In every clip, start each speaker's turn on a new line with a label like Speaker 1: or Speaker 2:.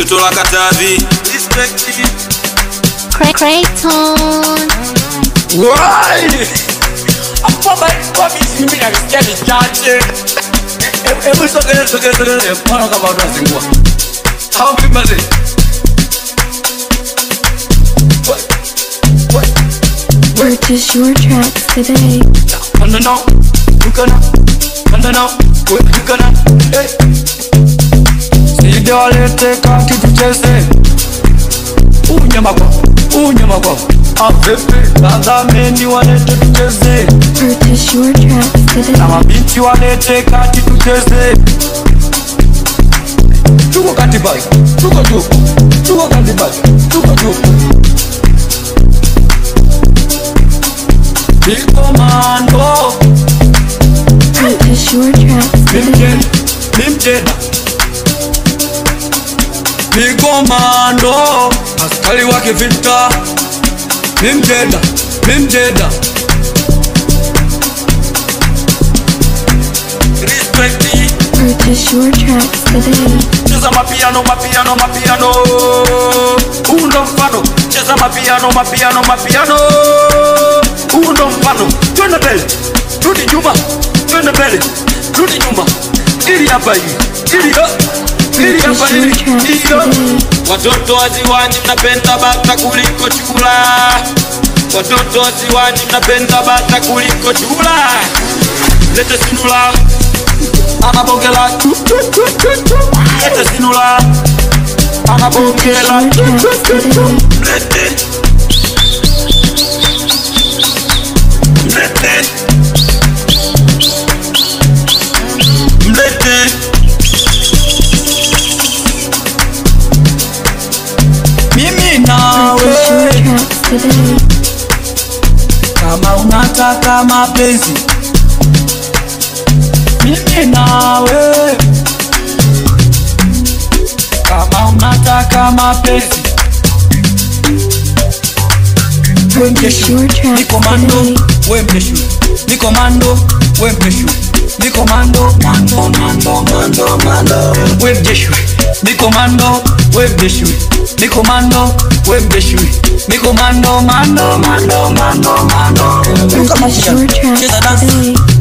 Speaker 1: Toto la Katavi. Respect it.
Speaker 2: Creighton.
Speaker 3: Why? I'm probably me and scared the charge. Every second, one of about nothing. How people say? What?
Speaker 2: Purchase your tracks today.
Speaker 3: And now, you cannot. And now, you cannot. See the all take out to just say. Unyamako. Apepe, Gaza men you want to just say.
Speaker 2: Purchase your tracks today.
Speaker 3: I'm a bitch you want to take out to just say. Tuko katibai, tuko katibai. Big commando.
Speaker 2: Purchase your tracks today.
Speaker 3: Limjed. Big commando. Askari wake vita. Limjed. Respect it.
Speaker 2: Purchase your tracks today.
Speaker 3: Cheza mapiano. Undo mfano. Cheza mapiano. Undo mfano. Twende mbele. Rudi nyuma. Twende mbele. Rudi nyuma. Ili hapa hivi. Ili hapa hivi.
Speaker 1: Watoto wa ziwani mnapenda bata kuliko chura. Watoto wa ziwani mnapenda bata kuliko chura. Lete sinula. Anabongela. Lete sinula. Anabongela. Lete. Mimi nawe kama unataka mapenzi, mimi nawe kama unataka mapenzi. Ni komando, we mjeshu. Ni komando, we mjeshu. Ni komando, we mjeshu. Ni komando, we mjeshu. Ni komando, we mjeshu. Ni komando, Look at my piano, cheza dance.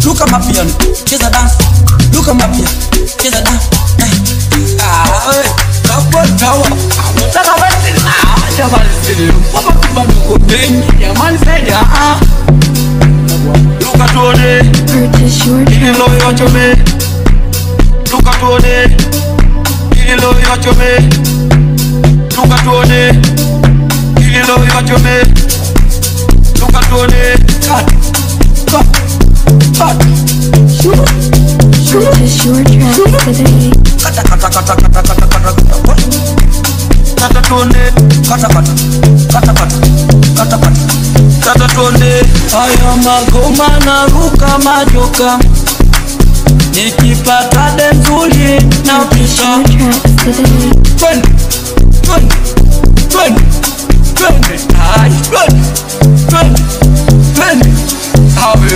Speaker 1: Look at my piano, cheza dance. Look at my piano, cheza dance. Kapotawa. Nataka basi na jamani. Papa kubadu bengi ya man said Look at Tony.
Speaker 2: Purchase your
Speaker 1: Ilo yochome. Look at Tony. Ilo yochome. Look at Tony. Ilo yochome. Look at Tony. Cut.
Speaker 2: Purchase your tracks today.
Speaker 3: Kata Tony. Kata Tony. Haya magoma na ruka majoka. Nikipata denzuli na
Speaker 2: Purchase your tracks today.
Speaker 3: Twende. How we